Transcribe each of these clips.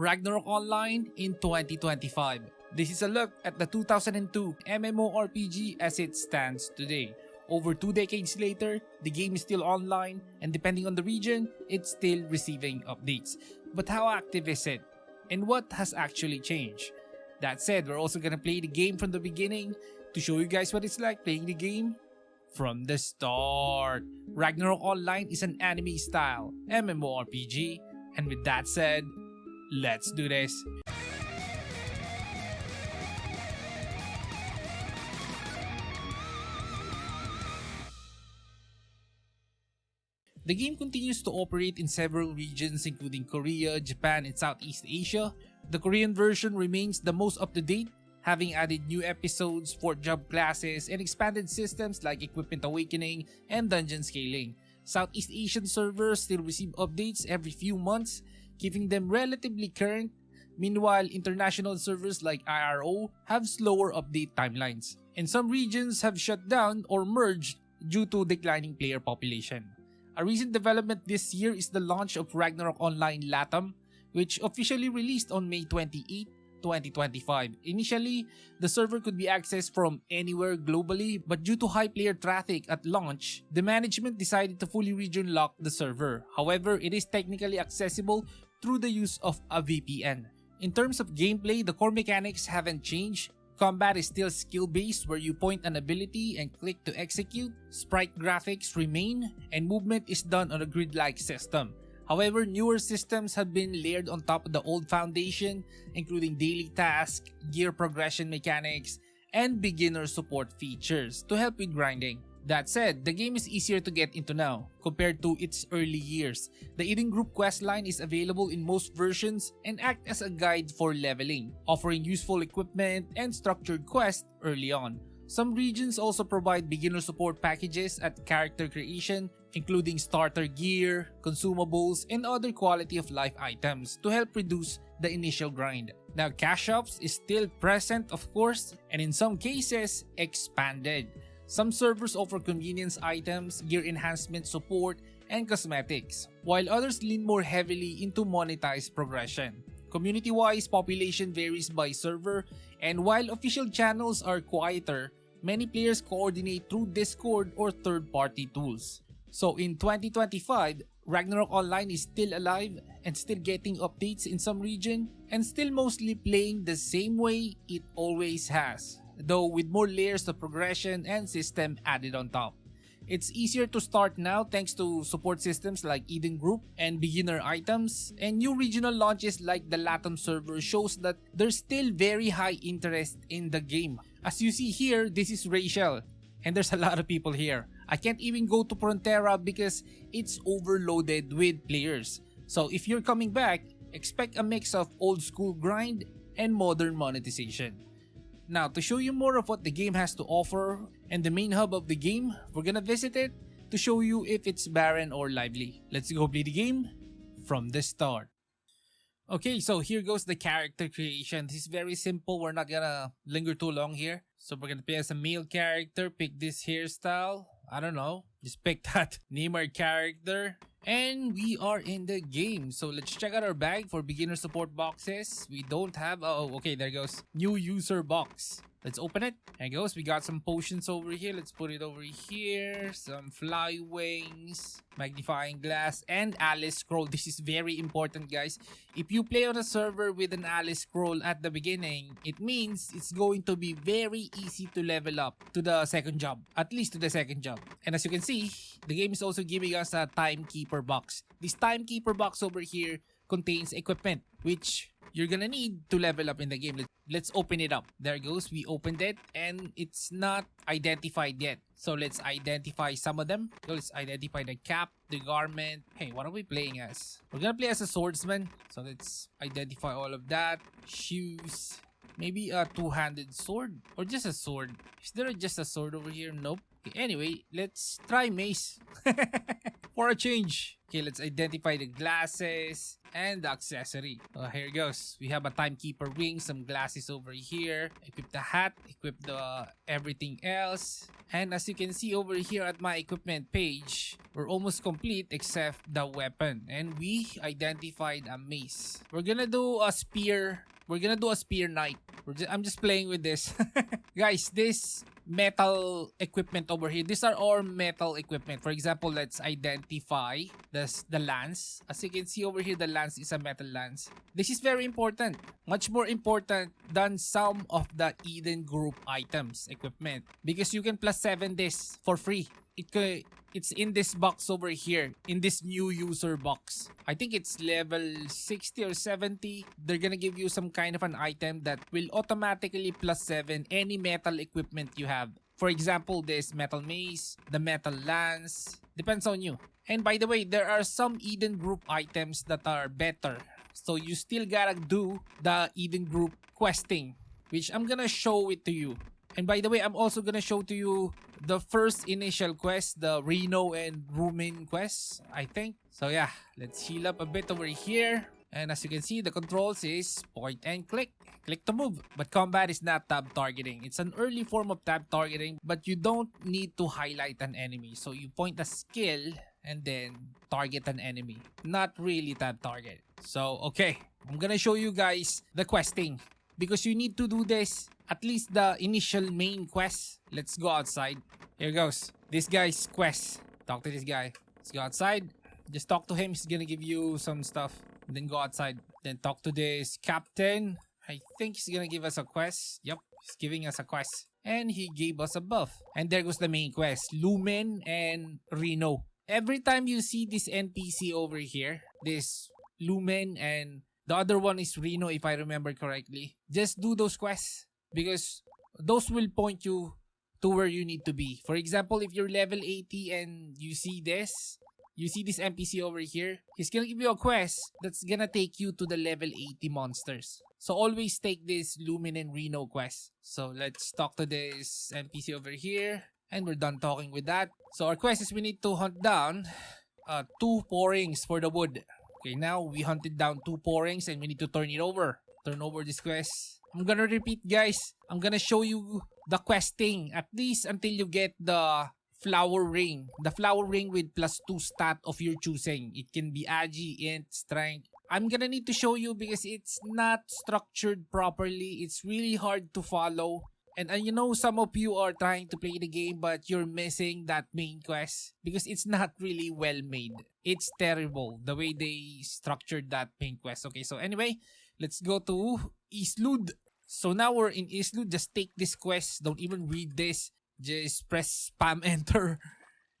Ragnarok Online in 2025. This is a look at the 2002 MMORPG as it stands today. Over 2 decades later, the game is still online, and depending on the region, it's still receiving updates. But how active is it? And what has actually changed? That said, we're also gonna play the game from the beginning to show you guys what it's like playing the game from the start. Ragnarok Online is an anime-style MMORPG, and with that said, let's do this. The game continues to operate in several regions including Korea, Japan, and Southeast Asia. The Korean version remains the most up-to-date, having added new episodes, 4 job classes, and expanded systems like Equipment Awakening and Dungeon Scaling. Southeast Asian servers still receive updates every few months, keeping them relatively current. Meanwhile, international servers like IRO have slower update timelines, and some regions have shut down or merged due to declining player population. A recent development this year is the launch of Ragnarok Online LATAM, which officially released on May 28, 2025. Initially, the server could be accessed from anywhere globally, but due to high player traffic at launch, the management decided to fully region lock the server. However, it is technically accessible through the use of a VPN. In terms of gameplay, the core mechanics haven't changed. Combat is still skill-based where you point an ability and click to execute. Sprite graphics remain, and movement is done on a grid-like system. However, newer systems have been layered on top of the old foundation, including daily tasks, gear progression mechanics, and beginner support features to help with grinding. That said, the game is easier to get into now compared to its early years. The Eden Group questline is available in most versions and act as a guide for leveling, offering useful equipment and structured quests early on. Some regions also provide beginner support packages at character creation, including starter gear, consumables, and other quality of life items to help reduce the initial grind. Now, cash shops is still present, of course, and in some cases, expanded. Some servers offer convenience items, gear enhancement support, and cosmetics, while others lean more heavily into monetized progression. Community-wise, population varies by server, and while official channels are quieter, many players coordinate through Discord or third-party tools. So in 2025, Ragnarok Online is still alive and still getting updates in some region, and still mostly playing the same way it always has, though with more layers of progression and system added on top. It's easier to start now thanks to support systems like Eden Group and beginner items, and new regional launches like the LATAM server shows that there's still very high interest in the game. As you see here, this is Rachel, and there's a lot of people here. I can't even go to Frontera because it's overloaded with players. So if you're coming back, expect a mix of old school grind and modern monetization. Now, to show you more of what the game has to offer and the main hub of the game, we're gonna visit it to show you if it's barren or lively. Let's go play the game from the start. Okay, so here goes the character creation. This is very simple. We're not gonna linger too long here. So we're gonna play as a male character, pick this hairstyle. I don't know, just pick that Neymar character. And we are in the game. So let's check out our bag for beginner support boxes. We don't have, oh, okay, there goes. New user box. Let's open it. There it goes. We got some potions over here. Let's put it over here. Some fly wings, magnifying glass, and Alice scroll. This is very important, guys. If you play on a server with an Alice scroll at the beginning, it means it's going to be very easy to level up to the second job. At least to the second job. And as you can see, the game is also giving us a timekeeper box. This timekeeper box over here contains equipment, which you're gonna need to level up in the game. Let's open it up. There it goes. We opened it and it's not identified yet. So let's identify some of them. So let's identify the cap, the garment. Hey, what are we playing as? We're gonna play as a swordsman. So let's identify all of that. Shoes. Maybe a two-handed sword or just a sword. Is there just a sword over here? Nope. Okay, anyway, let's try mace for a change. Okay, let's identify the glasses. and the accessory. Here goes. We have a timekeeper wing, some glasses over here. Equip the hat, equip the everything else. And as you can see over here at my equipment page, we're almost complete except the weapon. And we identified a mace. We're gonna do a spear. We're gonna do a spear knight. I'm just playing with this. Guys, this metal equipment over here, these are all metal equipment. For example, let's identify the lance. As you can see over here, the lance is a metal lance. This is very important, much more important than some of the Eden group items equipment, because you can plus 7 this for free. It's in this box over here, in this new user box. I think it's level 60 or 70. They're gonna give you some kind of an item that will automatically plus 7 any metal equipment you have. For example, this metal mace, the metal lance, depends on you. And by the way, there are some Eden group items that are better. So you still gotta do the Eden group questing, which I'm gonna show it to you. And by the way, I'm also gonna show to you the first initial quest, the Reno and Lumin quest, I think. So yeah, let's heal up a bit over here. And as you can see, the controls is point and click. Click to move. But combat is not tab targeting. It's an early form of tab targeting, but you don't need to highlight an enemy. So you point a skill and then target an enemy. Not really tab target. So okay, I'm gonna show you guys the questing, because you need to do this, at least the initial main quest. Let's go outside. Here goes. This guy's quest. Talk to this guy. Let's go outside. Just talk to him. He's gonna give you some stuff. And then go outside. Then talk to this captain. I think he's gonna give us a quest. Yep, he's giving us a quest. And he gave us a buff. And there goes the main quest. Lumin and Reno. Every time you see this NPC over here, this Lumin and the other one is Reno, if I remember correctly, just do those quests, because those will point you to where you need to be. For example, if you're level 80 and you see this NPC over here, he's gonna give you a quest that's gonna take you to the level 80 monsters. So always take this Lumin and Reno quest. So let's talk to this NPC over here, and we're done talking with that. So our quest is we need to hunt down 2 pourings for the wood. Okay, now we hunted down 2 pourings and we need to turn it over. Turn over this quest. I'm gonna repeat, guys. I'm gonna show you the questing, at least until you get the flower ring. The flower ring with +2 stat of your choosing. It can be agi, int, strength. I'm gonna need to show you because it's not structured properly. It's really hard to follow. And you know, some of you are trying to play the game but you're missing that main quest because it's not really well made. It's terrible the way they structured that main quest. Okay, so anyway, let's go to Islud. So now we're in Islud. Just take this quest. Don't even read this. Just press spam enter.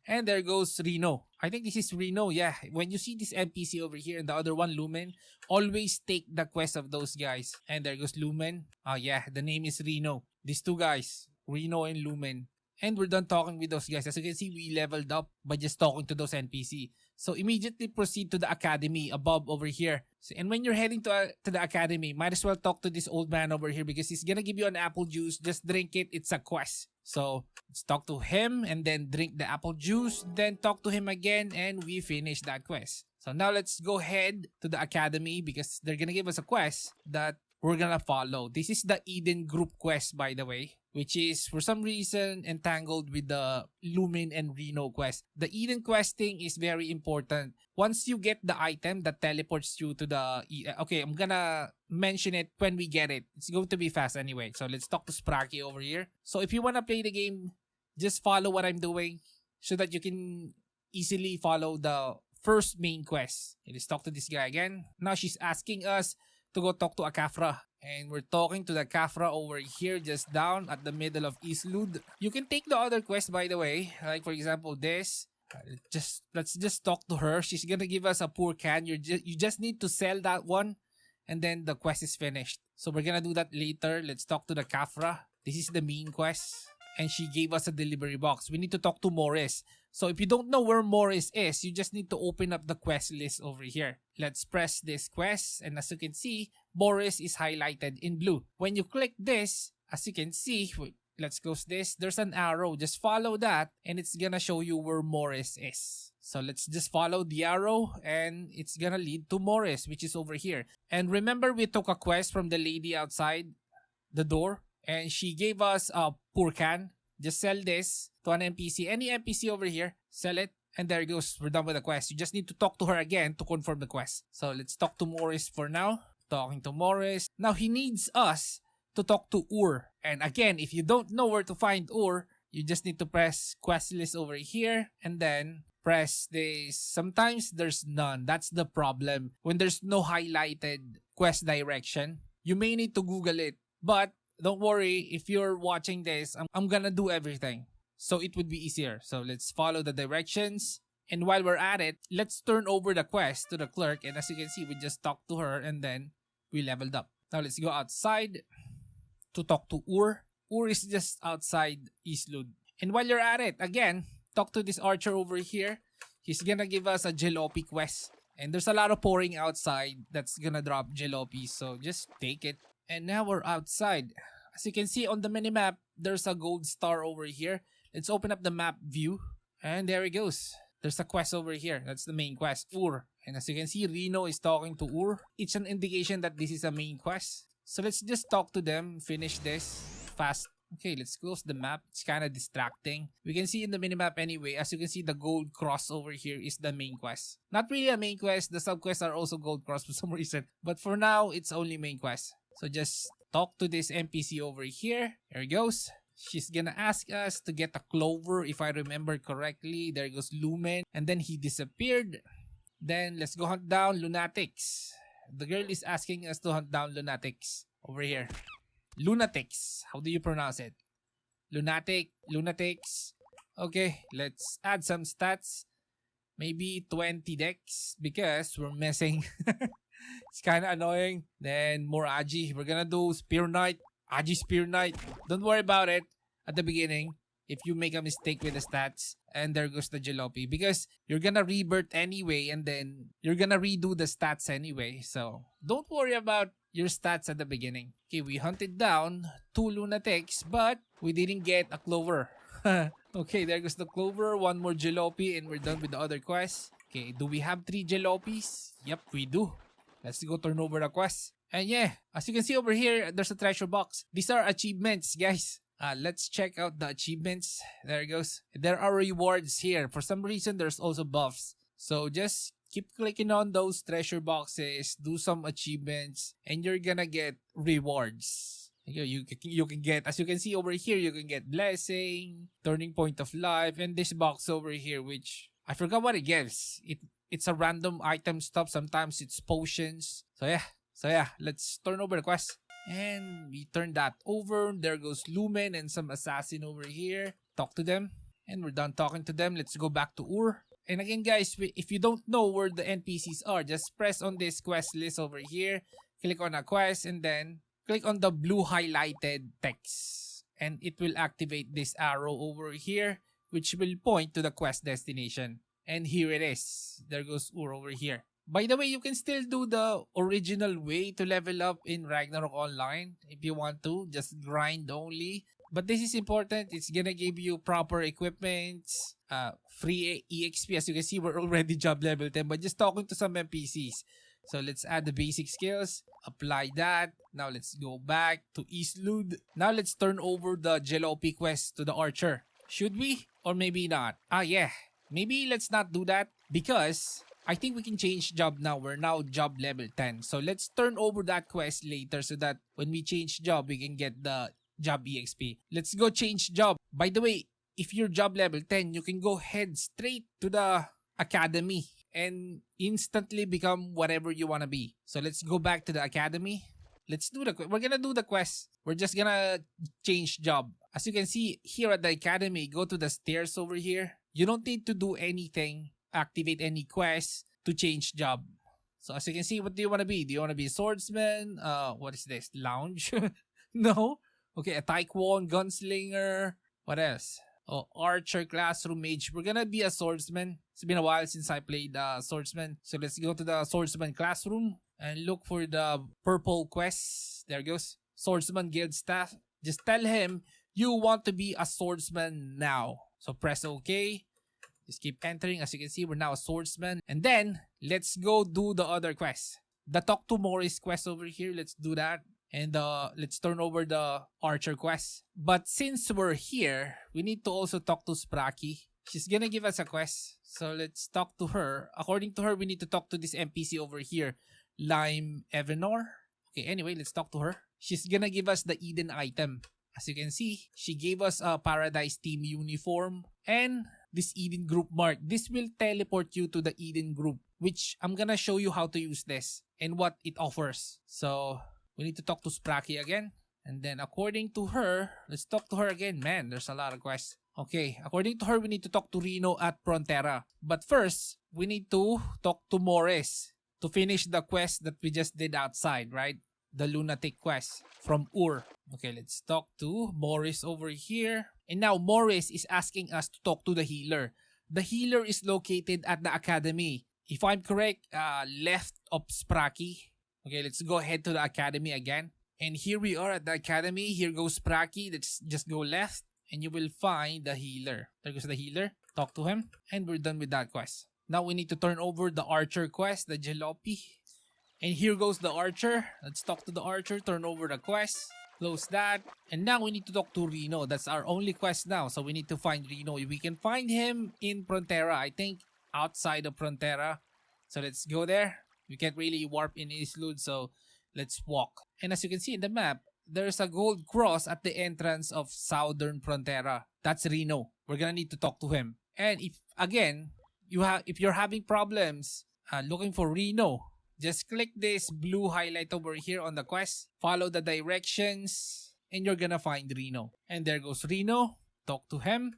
And there goes Reno. I think this is Reno. Yeah, when you see this NPC over here and the other one, Lumin, always take the quest of those guys. And there goes Lumin. Oh yeah, the name is Reno. These 2 guys, Reno and Lumin. And we're done talking with those guys. As you can see, we leveled up by just talking to those NPC. So immediately proceed to the academy above over here. So, and when you're heading to the academy, might as well talk to this old man over here because he's gonna give you an apple juice. Just drink it. It's a quest. So let's talk to him and then drink the apple juice. Then talk to him again and we finish that quest. So now let's go ahead to the academy because they're gonna give us a quest that we're gonna follow. This is the Eden group quest, by the way, which is for some reason entangled with the Lumin and Reno quest. The Eden questing is very important. Once you get the item that teleports you to the... Okay, I'm gonna mention it when we get it. It's going to be fast anyway. So let's talk to Sparky over here. So if you wanna play the game, just follow what I'm doing so that you can easily follow the first main quest. Okay, let's talk to this guy again. Now she's asking us to go talk to a Kafra. And we're talking to the Kafra over here, just down at the middle of Islud. You can take the other quest, by the way. Like, for example, this. Let's just talk to her. She's gonna give us a poor can. You just need to sell that one. And then the quest is finished. So we're gonna do that later. Let's talk to the Kafra. This is the main quest. And she gave us a delivery box. We need to talk to Morris. So if you don't know where Morris is, you just need to open up the quest list over here. Let's press this quest, and as you can see, Morris is highlighted in blue. When you click this, as you can see, let's close this, there's an arrow. Just follow that and it's gonna show you where Morris is. So let's just follow the arrow and it's gonna lead to Morris, which is over here. And remember we took a quest from the lady outside the door and she gave us a purkan. Just sell this to an NPC. Any NPC over here, sell it. And there it goes. We're done with the quest. You just need to talk to her again to confirm the quest. So let's talk to Morris for now. Talking to Morris. Now he needs us to talk to Ur. And again, if you don't know where to find Ur, you just need to press quest list over here and then press this. Sometimes there's none. That's the problem. When there's no highlighted quest direction, you may need to Google it. But don't worry, if you're watching this, I'm gonna do everything. So it would be easier. So let's follow the directions. And while we're at it, let's turn over the quest to the clerk. And as you can see, we just talked to her and then we leveled up. Now let's go outside to talk to Ur. Ur is just outside Islud. And while you're at it, again, talk to this archer over here. He's gonna give us a jalopy quest. And there's a lot of pouring outside that's gonna drop jalopy. So just take it. And now we're outside. As you can see on the minimap, there's a gold star over here. Let's open up the map view. And there it goes. There's a quest over here. That's the main quest, Ur. And as you can see, Reno is talking to Ur. It's an indication that this is a main quest. So let's just talk to them, finish this fast. Okay, let's close the map. It's kind of distracting. We can see in the minimap anyway, as you can see, the gold cross over here is the main quest. Not really a main quest. The subquests are also gold cross for some reason. But for now, it's only main quest. So just talk to this NPC over here. There it goes. She's gonna ask us to get a clover if I remember correctly. There goes Lumin. And then he disappeared. Then let's go hunt down lunatics. The girl is asking us to hunt down lunatics over here. Lunatics. How do you pronounce it? Lunatics. Okay, let's add some stats. Maybe 20 decks because we're missing. It's kind of annoying. Then more Agi. We're gonna do Spear Knight. Agi Spear Knight. Don't worry about it at the beginning if you make a mistake with the stats. And there goes the jalopy. Because you're gonna rebirth anyway and then you're gonna redo the stats anyway. So don't worry about your stats at the beginning. Okay, we hunted down 2 lunatics but we didn't get a clover. Okay, there goes the clover. 1 more jalopy and we're done with the other quest. Okay, do we have 3 jalopis? Yep, we do. Let's go turn over the quest. And yeah, as you can see over here, there's a treasure box. These are achievements, guys. Let's check out the achievements. There it goes. There are rewards here. For some reason, there's also buffs. So just keep clicking on those treasure boxes, do some achievements, and you're gonna get rewards. You can get, as you can see over here, you can get blessing, turning point of life, and this box over here, which I forgot what it gives. It's a random item stuff. Sometimes it's potions. So yeah, let's turn over the quest. And we turn that over. There goes Lumin and some assassin over here. Talk to them. And we're done talking to them. Let's go back to Ur. And again, guys, if you don't know where the NPCs are, just press on this quest list over here. Click on a quest and then click on the blue highlighted text. And it will activate this arrow over here, which will point to the quest destination. And here it is. There goes Ur over here. By the way, you can still do the original way to level up in Ragnarok Online if you want to. Just grind only. But this is important. It's gonna give you proper equipment, free EXP. As you can see, we're already job level 10. But just talking to some NPCs. So let's add the basic skills. Apply that. Now let's go back to Islud. Now let's turn over the jalopy quest to the archer. Should we? Or maybe not? Yeah. Maybe let's not do that because I think we can change job now. We're now job level 10. So let's turn over that quest later so that when we change job, we can get the job EXP. Let's go change job. By the way, if you're job level 10, you can go head straight to the academy and instantly become whatever you want to be. So let's go back to the academy. Let's do we're gonna do the quest. We're just gonna change job. As you can see here at the academy, go to the stairs over here. You don't need to do anything, activate any quests to change job. So as you can see, what do you want to be? Do you want to be a swordsman? What is this? Lounge? No? Okay, a taekwondo, gunslinger. What else? Oh, archer, classroom, mage. We're gonna be a swordsman. It's been a while since I played swordsman. So let's go to the swordsman classroom and look for the purple quest. There it goes. Swordsman guild staff. Just tell him you want to be a swordsman now. So press OK. Just keep entering. As you can see, we're now a swordsman. And then, let's go do the other quest. The Talk to Morris quest over here. Let's do that. And let's turn over the Archer quest. But since we're here, we need to also talk to Spraki. She's gonna give us a quest. So let's talk to her. According to her, we need to talk to this NPC over here. Lime Evenor. Okay, anyway, let's talk to her. She's gonna give us the Eden item. As you can see, she gave us a Paradise Team uniform and this Eden group mark. This will teleport you to the Eden group, which I'm gonna show you how to use this and what it offers. So we need to talk to Spraki again. And then according to her, let's talk to her again. Man, there's a lot of quests. Okay, according to her, we need to talk to Reno at Frontera. But first, we need to talk to Morris to finish the quest that we just did outside, right? The lunatic quest from Ur. Okay, let's talk to Morris over here. And now Morris is asking us to talk to the healer. The healer is located at the academy. If I'm correct, left of Spraki. Okay, let's go ahead to the academy again. And here we are at the academy. Here goes Spraki. Let's just go left and you will find the healer. There goes the healer. Talk to him. And we're done with that quest. Now we need to turn over the Archer quest, the Jalopy. And here goes the Archer. Let's talk to the Archer. Turn over the quest. Close that. And now we need to talk to Reno. That's our only quest now. So we need to find Reno. We can find him in Frontera. I think outside of Frontera. So let's go there. We can't really warp in Islud. So let's walk. And as you can see in the map, there's a gold cross at the entrance of Southern Frontera. That's Reno. We're gonna need to talk to him. And if you're having problems looking for Reno, just click this blue highlight over here on the quest. Follow the directions and you're gonna find Reno. And there goes Reno. Talk to him.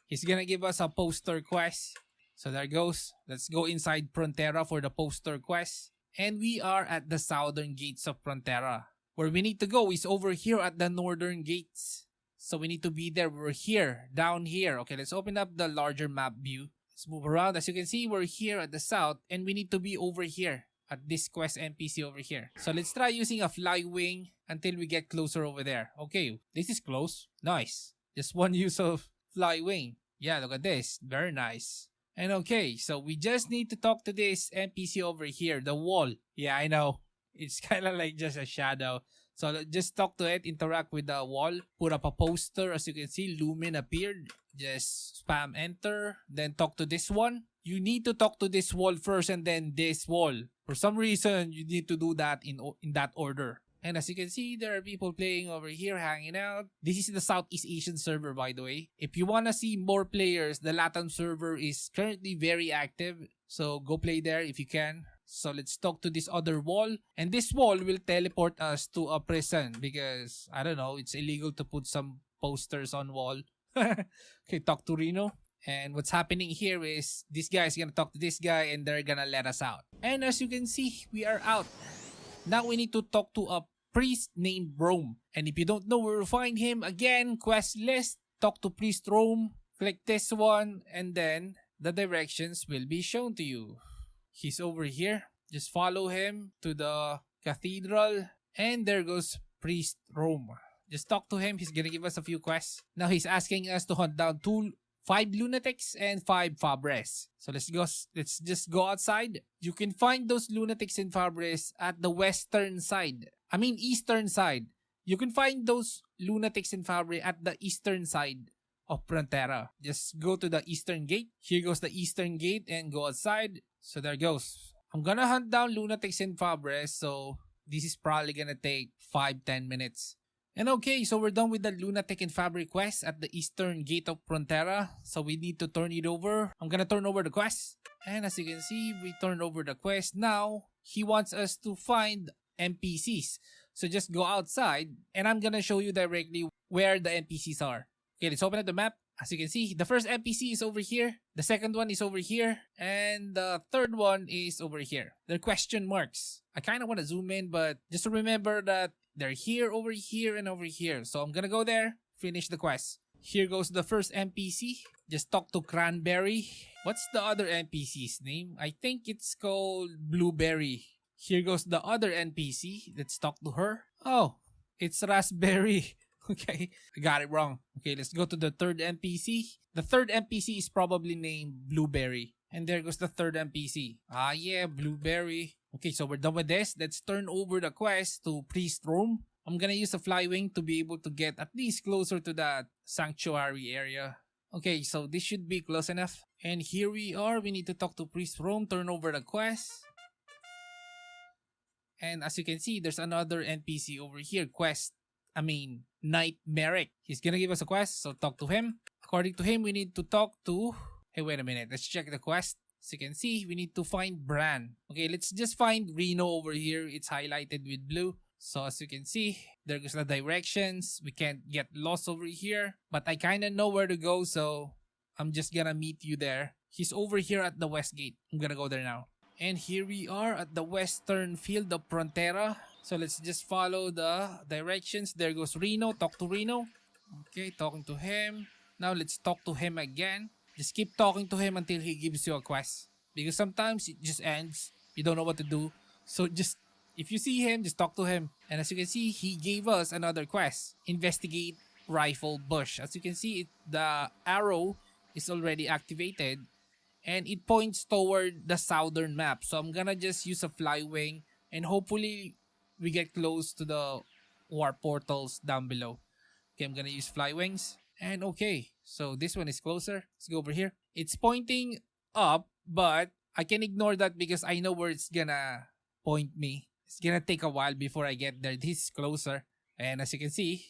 He's gonna give us a poster quest. So there goes. Let's go inside Frontera for the poster quest. And we are at the southern gates of Frontera. Where we need to go is over here at the northern gates. So we need to be there. We're here, down here. Okay, let's open up the larger map view. Let's move around. As you can see, we're here at the south and we need to be over here at this quest NPC over here. So let's try using a fly wing until we get closer over there. Okay, this is close. Nice. Just one use of fly wing. Yeah, look at this. Very nice. And okay, so we just need to talk to this NPC over here, the wall. Yeah, I know. It's kind of like just a shadow. So just talk to it, interact with the wall, put up a poster. As you can see, Lumin appeared. Just spam enter, then talk to this one. You need to talk to this wall first and then this wall. For some reason, you need to do that in that order. And as you can see, there are people playing over here, hanging out. This is the Southeast Asian server, by the way. If you want to see more players, the Latam server is currently very active. So go play there if you can. So let's talk to this other wall. And this wall will teleport us to a prison because, I don't know, it's illegal to put some posters on wall. Okay, talk to Reno. And what's happening here is this guy is gonna talk to this guy and they're gonna let us out. And as you can see, we are out. Now we need to talk to a priest named Rome. And if you don't know where to find him, again, quest list, talk to Priest Rome, click this one, and then the directions will be shown to you. He's over here. Just follow him to the cathedral. And there goes Priest Rome. Just talk to him. He's gonna give us a few quests. Now he's asking us to hunt down 5 lunatics and 5 fabres. So let's just go outside. You can find those lunatics and fabres at the eastern side. You can find those lunatics and fabre at the eastern side of Frontera. Just go to the eastern gate. Here goes the eastern gate and go outside. So there goes. I'm gonna hunt down lunatics and fabres. So this is probably gonna take 5-10 minutes. And okay, so we're done with the lunatic and fabric quest at the eastern gate of Frontera. So we need to turn it over. I'm gonna turn over the quest. And as you can see, we turned over the quest. Now, he wants us to find NPCs. So just go outside and I'm gonna show you directly where the NPCs are. Okay, let's open up the map. As you can see, the first NPC is over here. The second one is over here. And the third one is over here. They're question marks. I kind of want to zoom in, but just to remember that they're here, over here, and over here. So I'm gonna go there, finish the quest. Here goes the first NPC. Just talk to Cranberry. What's the other NPC's name? I think it's called Blueberry. Here goes the other NPC. Let's talk to her. Oh, it's Raspberry. Okay, I got it wrong. Okay, let's go to the third NPC. The third NPC is probably named Blueberry. And there goes the third NPC. Ah yeah, Blueberry. Okay, so we're done with this. Let's turn over the quest to Priest Room. I'm gonna use a flywing to be able to get at least closer to that sanctuary area. Okay, so this should be close enough. And here we are. We need to talk to Priest Room, turn over the quest. And as you can see, there's another NPC over here. Knight Merrick. He's gonna give us a quest, so talk to him. According to him, we need to talk to... Hey, wait a minute. Let's check the quest. As you can see, we need to find Bran. Okay, let's just find Reno over here. It's highlighted with blue. So as you can see, there goes the directions. We can't get lost over here. But I kind of know where to go, so I'm just gonna meet you there. He's over here at the west gate. I'm gonna go there now. And here we are at the western field of Frontera. So let's just follow the directions. There goes Reno. Talk to Reno. Okay, talking to him. Now let's talk to him again. Just keep talking to him until he gives you a quest. Because sometimes it just ends. You don't know what to do. So just, if you see him, just talk to him. And as you can see, he gave us another quest. Investigate Rifle Bush. As you can see, the arrow is already activated. And it points toward the southern map. So I'm gonna just use a flywing. And hopefully, we get close to the warp portals down below. Okay, I'm gonna use flywings. And okay, so this one is closer. Let's go over here. It's pointing up, but I can ignore that because I know where it's gonna point me. It's gonna take a while before I get there. This is closer. And as you can see,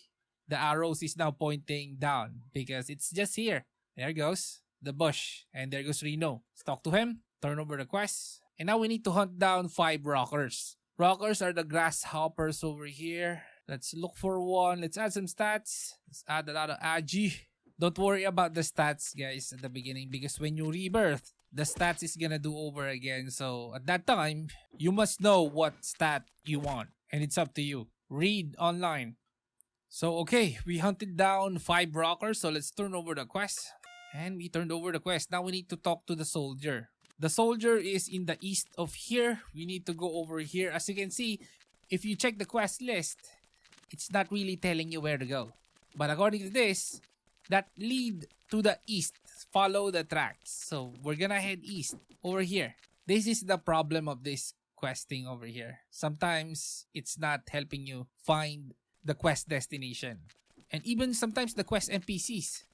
the arrows is now pointing down because it's just here. There goes the bush. And there goes Reno. Let's talk to him. Turn over the quest. And now we need to hunt down 5 rockers. Rockers are the grasshoppers over here. Let's look for one. Let's add some stats. Let's add a lot of agi. Don't worry about the stats, guys, at the beginning because when you rebirth, the stats is gonna do over again. So at that time, you must know what stat you want. And it's up to you. Read online. So okay, we hunted down 5 rockers. So let's turn over the quest. And we turned over the quest. Now we need to talk to the soldier. The soldier is in the east of here. We need to go over here. As you can see, if you check the quest list, it's not really telling you where to go. But according to this, that lead to the east. Follow the tracks. So we're gonna head east over here. This is the problem of this questing over here. Sometimes it's not helping you find the quest destination. And even sometimes the quest NPCs.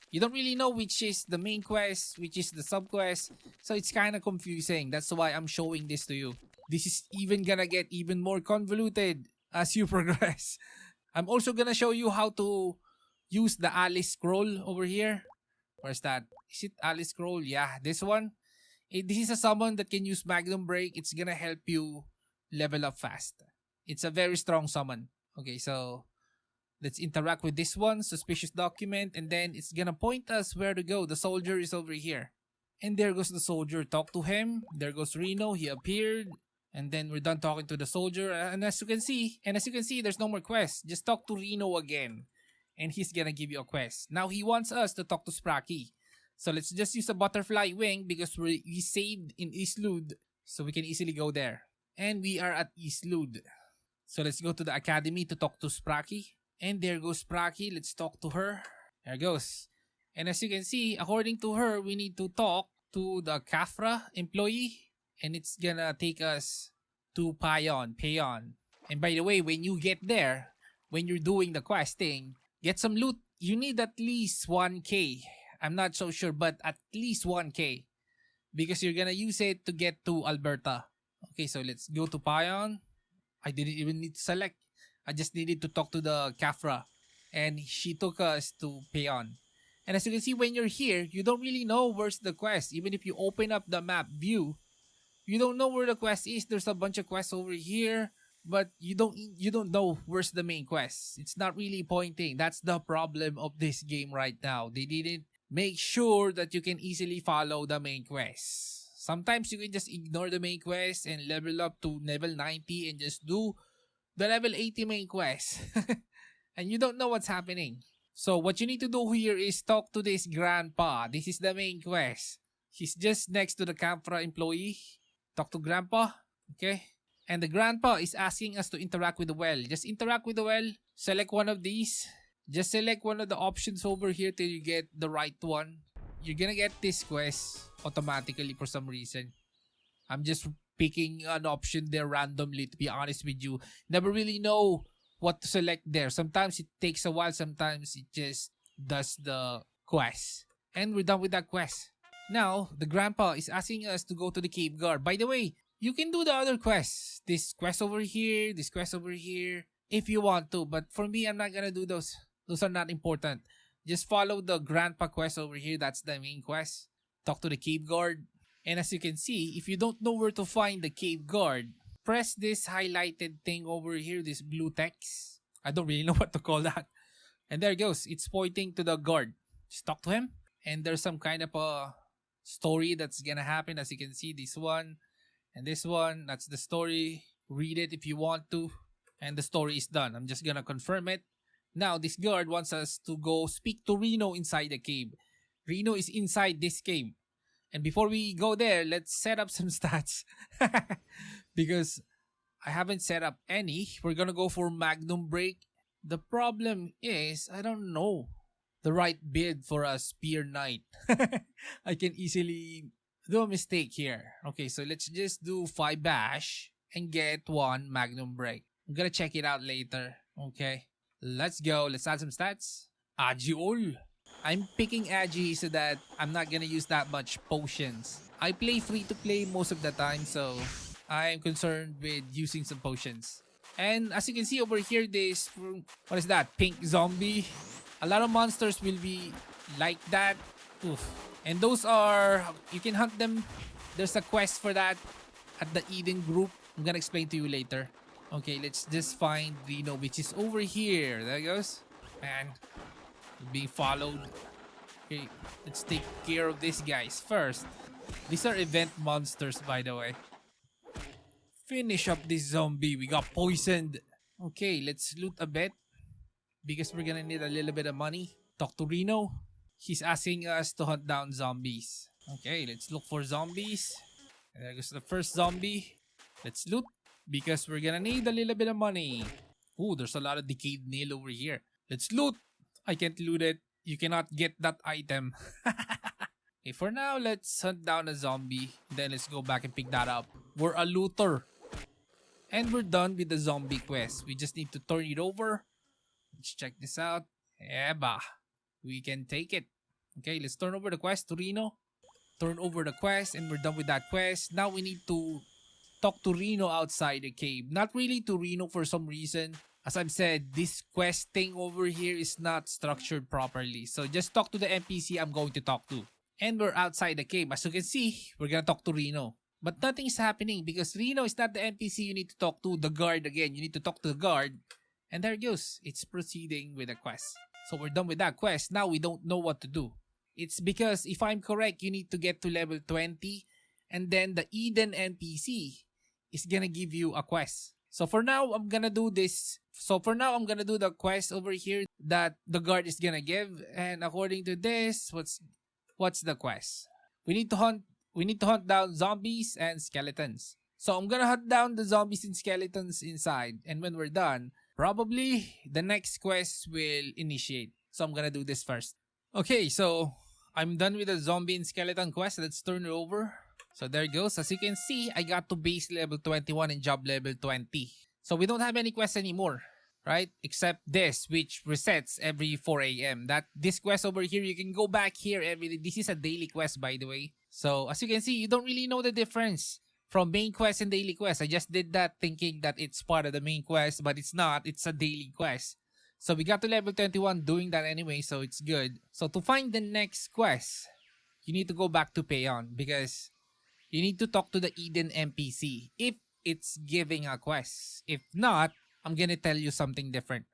You don't really know which is the main quest, which is the sub-quest. So it's kind of confusing. That's why I'm showing this to you. This is even gonna get even more convoluted as you progress. I'm also gonna show you how to use the Alice scroll over here. Where's that? Is it Alice scroll? Yeah, this one. This is a summon that can use Magnum Break. It's gonna help you level up fast. It's a very strong summon. Okay, so let's interact with this one, suspicious document, and then it's gonna point us where to go. The soldier is over here. And there goes the soldier. Talk to him. There goes Reno. He appeared. And then we're done talking to the soldier. And as you can see, there's no more quests. Just talk to Reno again. And he's gonna give you a quest. Now he wants us to talk to Spracky. So let's just use a butterfly wing because we saved in Eastlude. So we can easily go there. And we are at Eastlude. So let's go to the academy to talk to Spracky. And there goes Spracky. Let's talk to her. There goes. And as you can see, according to her, we need to talk to the Kafra employee. And it's gonna take us to Payon. And by the way, when you get there, when you're doing the questing, get some loot. You need at least 1k. I'm not so sure, but at least 1k. Because you're gonna use it to get to Alberta. Okay, so let's go to Payon. I didn't even need to select. I just needed to talk to the Kafra. And she took us to Payon. And as you can see, when you're here, you don't really know where's the quest. Even if you open up the map view, you don't know where the quest is. There's a bunch of quests over here, but you don't know where's the main quest. It's not really pointing. That's the problem of this game right now. They didn't make sure that you can easily follow the main quest. Sometimes you can just ignore the main quest and level up to level 90 and just do the level 80 main quest. And you don't know what's happening. So what you need to do here is talk to this grandpa. This is the main quest. He's just next to the Kafra employee. Talk to grandpa. Okay. And the grandpa is asking us to interact with the well. Just interact with the well. Select one of these. Just select one of the options over here till you get the right one. You're gonna get this quest automatically for some reason. I'm just picking an option there randomly, to be honest with you. Never really know what to select there. Sometimes it takes a while, sometimes it just does the quest. And we're done with that quest. Now, the grandpa is asking us to go to the cave guard. By the way, you can do the other quests. This quest over here, this quest over here, if you want to. But for me, I'm not gonna do those. Those are not important. Just follow the grandpa quest over here. That's the main quest. Talk to the cave guard. And as you can see, if you don't know where to find the cave guard, press this highlighted thing over here, this blue text. I don't really know what to call that. And there it goes. It's pointing to the guard. Just talk to him. And there's some kind of a story that's gonna happen. As you can see, this one and this one. That's the story. Read it if you want to. And the story is done. I'm just gonna confirm it. Now, this guard wants us to go speak to Reno inside the cave. Reno is inside this cave. And before we go there, let's set up some stats. Because I haven't set up any. We're gonna go for Magnum Break. The problem is, I don't know the right build for a Spear Knight. I can easily do a mistake here. Okay, so let's just do 5 bash and get 1 Magnum Break. I'm gonna check it out later. Okay, let's go. Let's add some stats. Agiol. I'm picking Agi so that I'm not gonna use that much potions. I play free to play most of the time, so I'm concerned with using some potions. And as you can see over here, this, what is that? Pink zombie. A lot of monsters will be like that. Oof. And those are, you can hunt them. There's a quest for that at the Eden group. I'm gonna explain to you later. Okay, let's just find Reno, which is over here. There it goes. Man, being followed. Okay, let's take care of these guys first. These are event monsters, by the way. Finish up this zombie. We got poisoned. Okay, let's loot a bit because we're gonna need a little bit of money. Talk to Reno. He's asking us to hunt down zombies. Okay, let's look for zombies. And there goes the first zombie. Let's loot because we're gonna need a little bit of money. Ooh, there's a lot of decayed nail over here. Let's loot. I can't loot it. You cannot get that item. Okay, for now, let's hunt down a zombie. Then let's go back and pick that up. We're a looter. And we're done with the zombie quest. We just need to turn it over. Let's check this out. Eba. We can take it. Okay, let's turn over the quest to Reno. Turn over the quest and we're done with that quest. Now we need to talk to Reno outside the cave. Not really to Reno for some reason. As I've said, this quest thing over here is not structured properly. So just talk to the NPC I'm going to talk to. And we're outside the cave. As you can see, we're gonna talk to Reno. But nothing's happening because Reno is not the NPC you need to talk to. The guard again. You need to talk to the guard. And there it goes. It's proceeding with the quest. So we're done with that quest. Now we don't know what to do. It's because if I'm correct, you need to get to level 20. And then the Eden NPC is gonna give you a quest. So for now, I'm gonna do this. So for now, I'm gonna do the quest over here that the guard is gonna give. And according to this, what's the quest? We need to hunt down zombies and skeletons. So I'm gonna hunt down the zombies and skeletons inside. And when we're done, probably the next quest will initiate. So I'm gonna do this first. Okay, so I'm done with the zombie and skeleton quest. Let's turn it over. So there it goes. As you can see, I got to base level 21 and job level 20. So we don't have any quests anymore, right? Except this, which resets every 4 a.m. This quest over here, you can go back here every day. This is a daily quest, by the way. So as you can see, you don't really know the difference from main quest and daily quest. I just did that thinking that it's part of the main quest, but it's not. It's a daily quest. So we got to level 21 doing that anyway, so it's good. So to find the next quest, you need to go back to Payon because you need to talk to the Eden NPC if it's giving a quest. If not, I'm gonna tell you something different.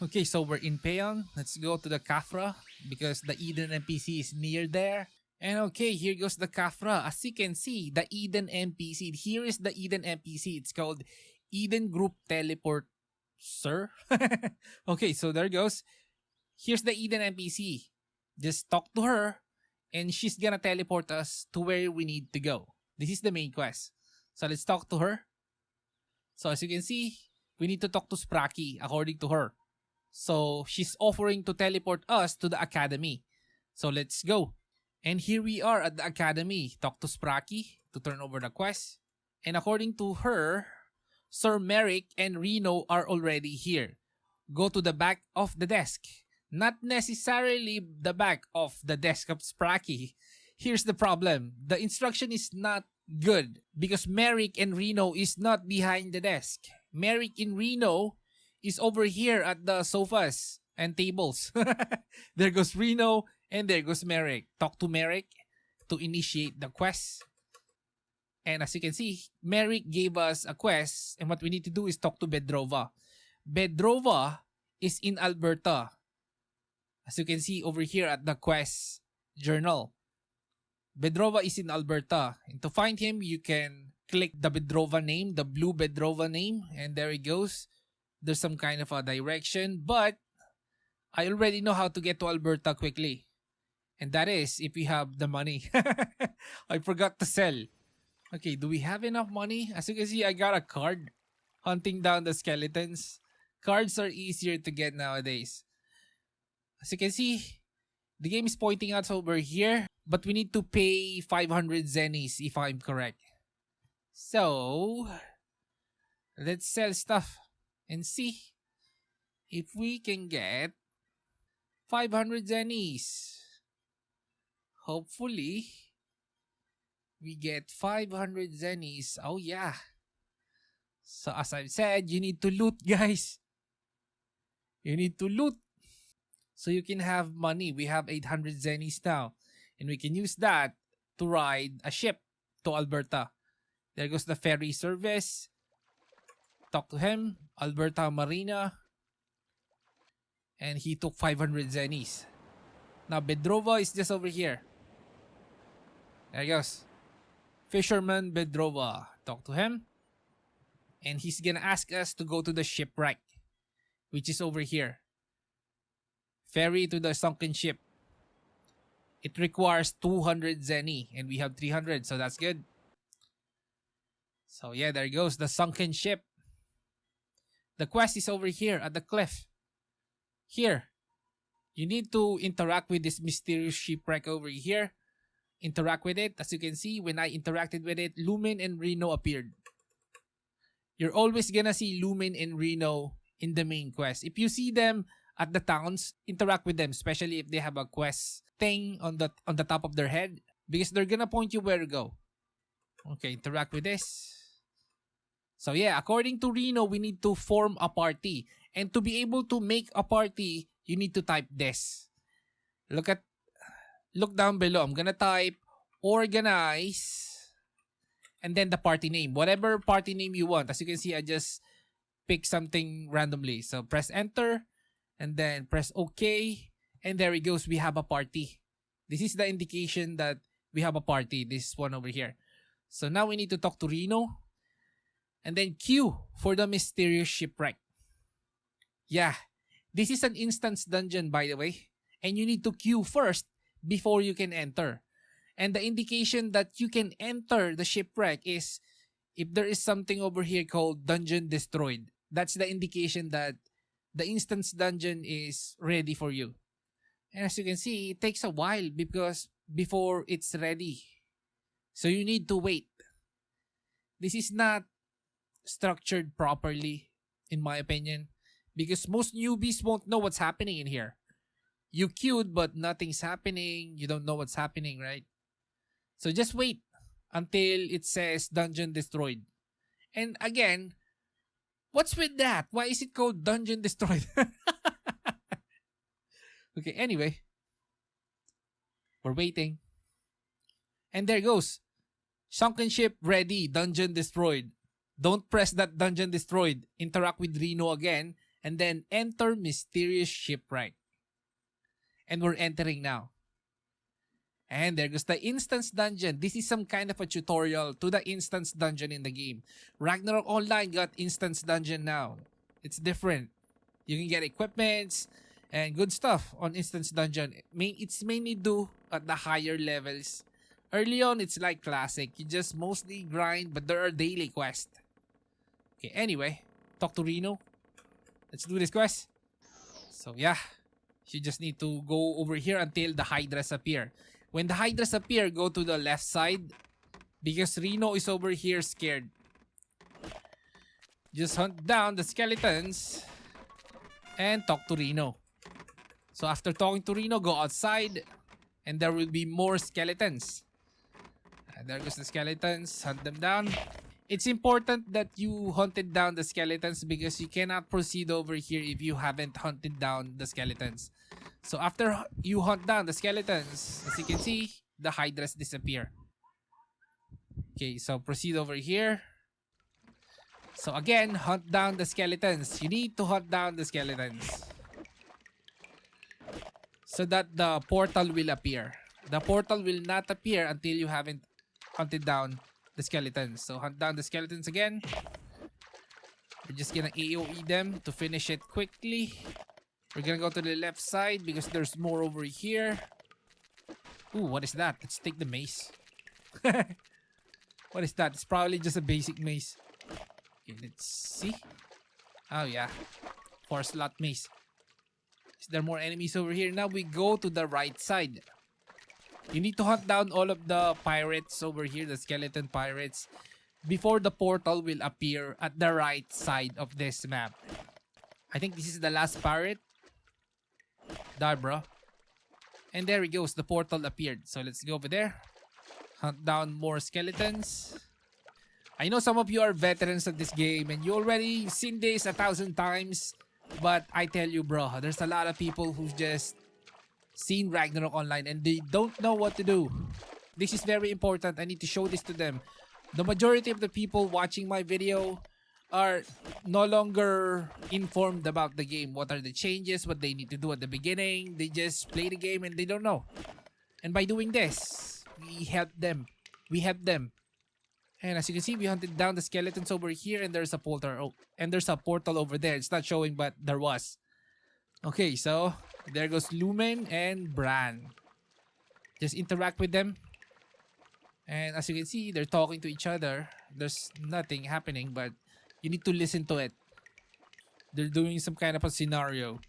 Okay, so we're in Payon. Let's go to the Kafra because the Eden NPC is near there. And okay, here goes the Kafra. As you can see, the Eden NPC. Here is the Eden NPC. It's called Eden Group Teleport, sir. Okay, so there goes. Here's the Eden NPC. Just talk to her and she's gonna teleport us to where we need to go. This is the main quest. So let's talk to her. So as you can see, we need to talk to Spraki according to her. So she's offering to teleport us to the academy. So let's go. And here we are at the academy. Talk to Spraki to turn over the quest. And according to her, Sir Merrick and Reno are already here. Go to the back of the desk. Not necessarily the back of the desk of Spraki. Here's the problem. The instruction is not good because Merrick and Reno is not behind the desk. Merrick and Reno is over here at the sofas and tables. There goes Reno and there goes Merrick. Talk to Merrick to initiate the quest. And as you can see, Merrick gave us a quest and what we need to do is talk to Bedrova. Bedrova is in Alberta. As you can see over here at the quest journal. Bedrova is in Alberta. And to find him, you can click the Bedrova name, the blue Bedrova name, and there it goes. There's some kind of a direction, but I already know how to get to Alberta quickly. And that is if we have the money. I forgot to sell. Okay, do we have enough money? As you can see, I got a card. Hunting down the skeletons. Cards are easier to get nowadays. As you can see, the game is pointing out over here, but we need to pay 500 zennies if I'm correct. So, let's sell stuff and see if we can get 500 zennies. Hopefully, we get 500 zennies. Oh yeah. So as I've said, you need to loot, guys. You need to loot. So you can have money. We have 800 zennies now. And we can use that to ride a ship to Alberta. There goes the ferry service. Talk to him. Alberta Marina. And he took 500 zennies. Now Bedrova is just over here. There he goes. Fisherman Bedrova. Talk to him. And he's gonna ask us to go to the shipwreck, which is over here. Ferry to the sunken ship. It requires 200 zenny and we have 300, so that's good. So yeah, there goes the sunken ship. The quest is over here at the cliff. Here. You need to interact with this mysterious shipwreck over here. Interact with it. As you can see, when I interacted with it, Lumin and Reno appeared. You're always gonna see Lumin and Reno in the main quest. If you see them at the towns, interact with them, especially if they have a quest thing on the top of their head, because they're gonna point you where to go. Okay, interact with this. So yeah, according to Reno, we need to form a party. And to be able to make a party, you need to type this. Look down below. I'm gonna type organize and then the party name. Whatever party name you want. As you can see, I just pick something randomly. So press enter and then press OK. And there it goes. We have a party. This is the indication that we have a party. This one over here. So now we need to talk to Reno. And then queue for the mysterious shipwreck. Yeah. This is an instance dungeon, by the way. And you need to queue first before you can enter. And the indication that you can enter the shipwreck is if there is something over here called dungeon destroyed. That's the indication that the instance dungeon is ready for you. And as you can see, it takes a while because before it's ready. So you need to wait. This is not structured properly, in my opinion, because most newbies won't know what's happening in here. You queued, but nothing's happening. You don't know what's happening, right? So just wait until it says dungeon destroyed. And again, what's with that? Why is it called dungeon destroyed? Okay, anyway. We're waiting. And there goes. Sunken ship ready. Dungeon destroyed. Don't press that dungeon destroyed. Interact with Reno again. And then enter mysterious shipwreck. And we're entering now. And there goes the instance dungeon. This is some kind of a tutorial to the instance dungeon in the game. Ragnarok Online got instance dungeon now. It's different. You can get equipments and good stuff on instance dungeon. It's mainly do at the higher levels. Early on, it's like classic. You just mostly grind, but there are daily quests. Okay, anyway. Talk to Reno. Let's do this quest. So yeah, you just need to go over here until the hydras appear. When the hydras appear, go to the left side because Reno is over here scared. Just hunt down the skeletons and talk to Reno. So after talking to Reno, go outside and there will be more skeletons. And there goes the skeletons. Hunt them down. It's important that you hunted down the skeletons because you cannot proceed over here if you haven't hunted down the skeletons. So after you hunt down the skeletons, as you can see, the hydras disappear. Okay, so proceed over here. So again, hunt down the skeletons. You need to hunt down the skeletons so that the portal will appear. The portal will not appear until you haven't hunted down the skeletons. So hunt down the skeletons again. We're just gonna AoE them to finish it quickly. We're gonna go to the left side because there's more over here. Ooh, what is that? Let's take the mace. What is that? It's probably just a basic mace. Okay, let's see. Oh yeah, 4-slot mace. Is there more enemies over here? Now we go to the right side. You need to hunt down all of the pirates over here, the skeleton pirates, before the portal will appear at the right side of this map. I think this is the last pirate. Die, bro. And there he goes. The portal appeared. So let's go over there. Hunt down more skeletons. I know some of you are veterans of this game and you already seen this 1,000 times. But I tell you, bro, there's a lot of people who've just seen Ragnarok Online and they don't know what to do. This is very important. I need to show this to them. The majority of the people watching my video are no longer informed about the game. What are the changes? What they need to do at the beginning? They just play the game and they don't know. And by doing this, we help them. We help them. And as you can see, we hunted down the skeletons over here and there's a portal. Oh, and there's a portal over there. It's not showing, but there was. Okay, so there goes Lumin and Bran. Just interact with them. And as you can see, they're talking to each other. There's nothing happening, but you need to listen to it. They're doing some kind of a scenario.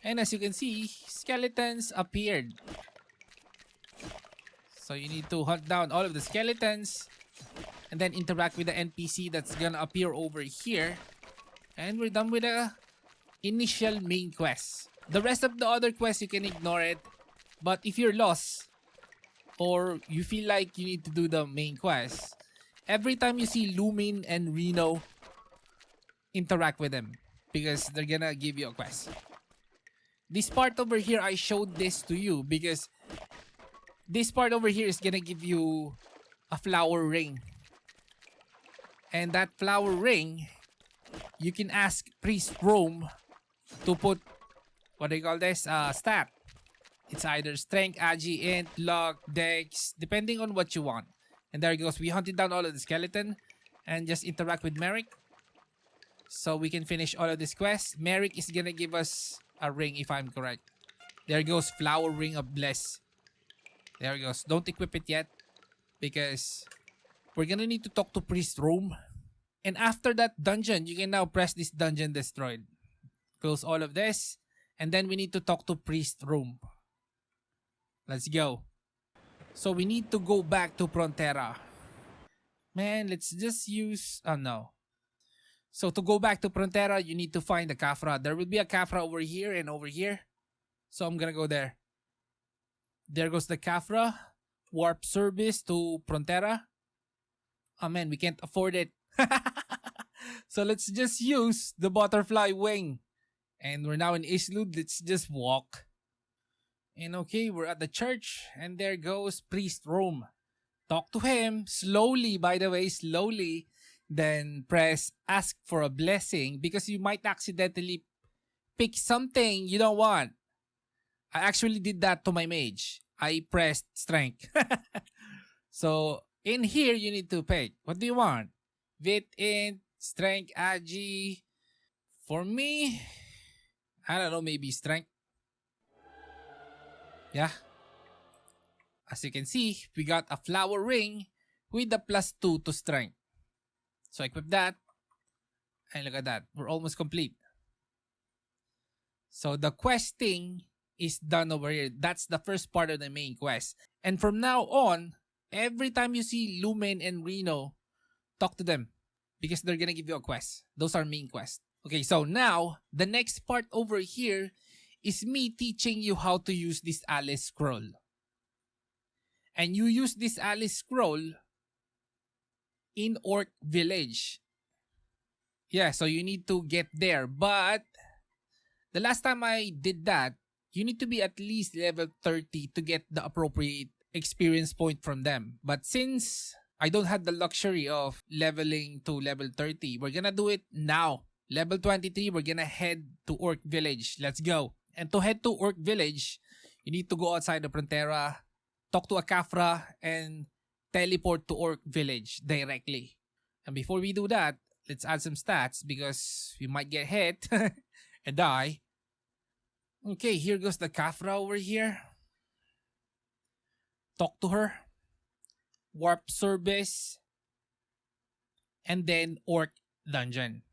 And as you can see, skeletons appeared. So you need to hunt down all of the skeletons and then interact with the NPC that's gonna appear over here. And we're done with the initial main quest. The rest of the other quests, you can ignore it. But if you're lost or you feel like you need to do the main quest, every time you see Lumin and Reno, interact with them because they're gonna give you a quest. This part over here, I showed this to you because this part over here is gonna give you a flower ring. And that flower ring, you can ask Priest Rome to put, what do you call this? Stat. It's either strength, agi, int, luck, dex, depending on what you want. And there it goes. We hunted down all of the skeleton and just interact with Merrick. So we can finish all of this quest. Merrick is gonna give us a ring if I'm correct. There goes flower ring of bless. There it goes. Don't equip it yet because we're gonna need to talk to Priest Rome. And after that dungeon, you can now press this dungeon destroyed. Close all of this. And then we need to talk to Priest Rome. Let's go. So we need to go back to Frontera. Man, let's just use... Oh, no. So to go back to Frontera, you need to find the Kafra. There will be a Kafra over here and over here. So I'm gonna go there. There goes the Kafra. Warp service to Frontera. Oh man, we can't afford it. So let's just use the butterfly wing. And we're now in Islud. Let's just walk. And okay, we're at the church. And there goes Priest Rome. Talk to him slowly, by the way, slowly. Then press ask for a blessing because you might accidentally pick something you don't want. I actually did that to my mage. I pressed strength. So in here, you need to pick. What do you want? Vit, int, strength, agi. For me, I don't know, maybe strength. Yeah. As you can see, we got a flower ring with the +2 to strength. So equip that. And look at that. We're almost complete. So the questing is done over here. That's the first part of the main quest. And from now on, every time you see Lumin and Reno, talk to them because they're gonna give you a quest. Those are main quests. Okay, so now the next part over here is me teaching you how to use this Alice scroll. And you use this Alice scroll in Orc Village. Yeah, so you need to get there. But the last time I did that, you need to be at least level 30 to get the appropriate experience point from them. But since I don't have the luxury of leveling to level 30, we're gonna do it now. Level 23, we're gonna head to Orc Village. Let's go. And to head to Orc Village, you need to go outside the Frontera, talk to a Kafra, and teleport to Orc Village directly. And before we do that, let's add some stats because we might get hit and die. Okay, here goes the Kafra over here. Talk to her. Warp service. And then Orc dungeon.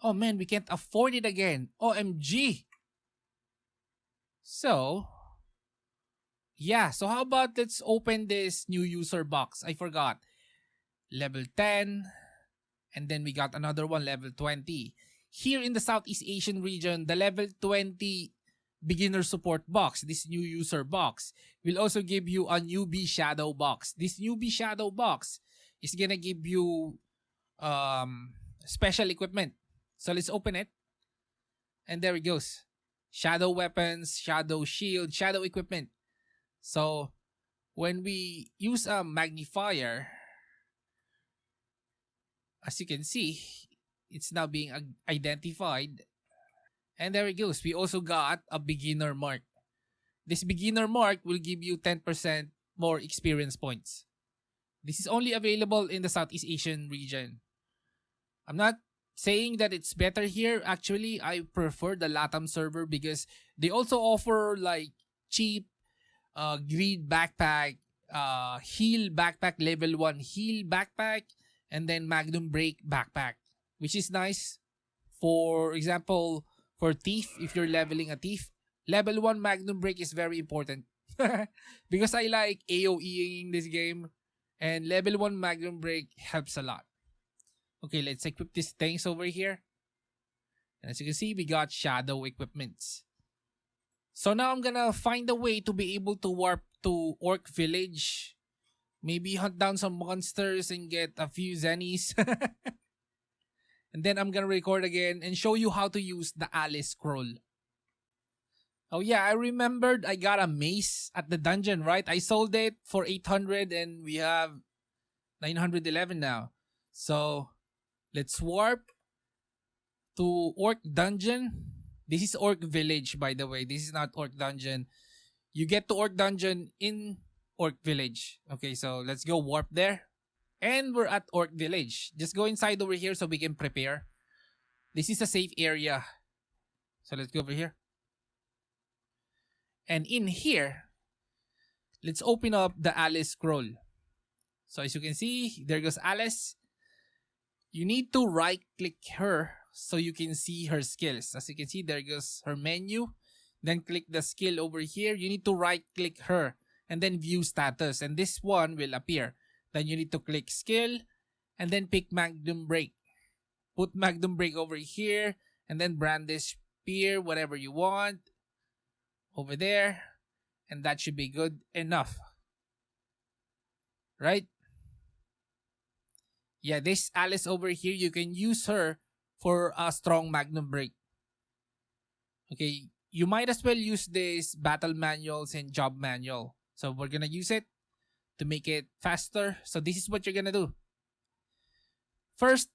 Oh man, we can't afford it again. OMG. So, yeah. So how about let's open this new user box. I forgot. Level 10. And then we got another one, level 20. Here in the Southeast Asian region, the level 20 beginner support box, this new user box, will also give you a newbie shadow box. This newbie shadow box is gonna give you special equipment. So let's open it. And there it goes. Shadow weapons, shadow shield, shadow equipment. So when we use a magnifier, as you can see, it's now being identified. And there it goes. We also got a beginner mark. This beginner mark will give you 10% more experience points. This is only available in the Southeast Asian region. I'm not saying that it's better here. Actually, I prefer the LATAM server because they also offer like cheap greed backpack, heal backpack, level 1 heal backpack, and then Magnum Break backpack, which is nice. For example, for thief, if you're leveling a thief, level 1 Magnum Break is very important because I like AoEing this game, and level 1 Magnum Break helps a lot. Okay, let's equip these things over here. And as you can see, we got shadow equipments. So now I'm gonna find a way to be able to warp to Orc Village. Maybe hunt down some monsters and get a few zennies. And then I'm gonna record again and show you how to use the Alice scroll. Oh yeah, I remembered I got a mace at the dungeon, right? I sold it for 800 and we have 911 now. So let's warp to Orc Dungeon. This is Orc Village, by the way. This is not Orc Dungeon. You get to Orc Dungeon in Orc Village. Okay, so let's go warp there. And we're at Orc Village. Just go inside over here so we can prepare. This is a safe area. So let's go over here. And in here, let's open up the Alice scroll. So as you can see, there goes Alice. You need to right click her so you can see her skills. As you can see, there goes her menu. Then click the skill over here. You need to right click her and then view status. And this one will appear. Then you need to click skill and then pick Magnum Break. Put Magnum Break over here and then brandish spear, whatever you want. Over there. And that should be good enough. Right? Yeah, this Alice over here, you can use her for a strong Magnum Break. Okay, you might as well use this battle manuals and job manual. So we're gonna use it to make it faster. So this is what you're gonna do. First,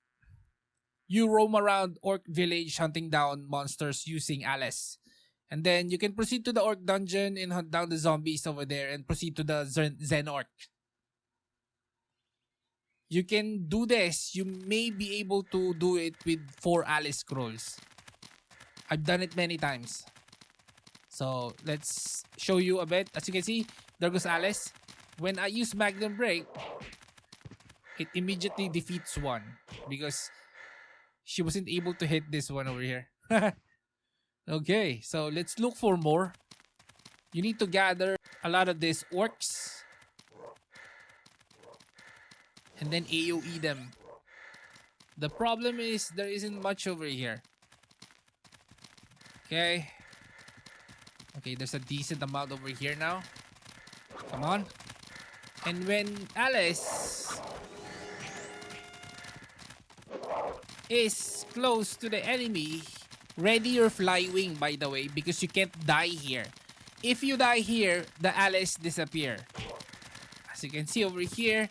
you roam around Orc Village hunting down monsters using Alice. And then you can proceed to the Orc Dungeon and hunt down the zombies over there and proceed to the Zen Orc. You can do this. You may be able to do it with 4 Alice scrolls. I've done it many times. So let's show you a bit. As you can see, there goes Alice. When I use Magnum Break, it immediately defeats one because she wasn't able to hit this one over here. Okay, so let's look for more. You need to gather a lot of these orcs and then AoE them. The problem is there isn't much over here. Okay. Okay, there's a decent amount over here now. Come on. And when Alice is close to the enemy, ready your fly wing, by the way, because you can't die here. If you die here, the Alice disappear. As you can see over here,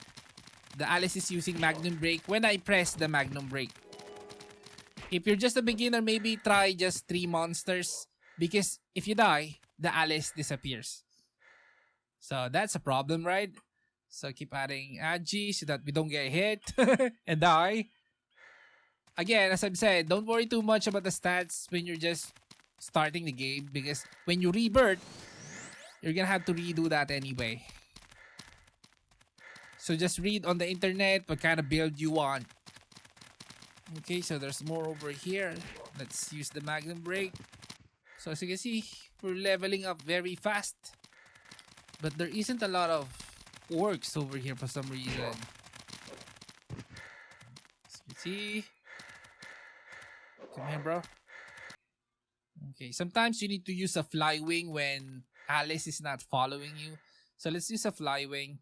the Alice is using Magnum Break when I press the Magnum Break. If you're just a beginner, maybe try just 3 monsters, because if you die, the Alice disappears. So that's a problem, right? So keep adding Agi so that we don't get hit and die. Again, as I've said, don't worry too much about the stats when you're just starting the game, because when you rebirth, you're gonna have to redo that anyway. So just read on the internet what kind of build you want. Okay, so there's more over here. Let's use the Magnum Break. So as you can see, we're leveling up very fast. But there isn't a lot of orcs over here for some reason. As you can see. Come here, bro. Okay, sometimes you need to use a fly wing when Alice is not following you. So let's use a fly wing.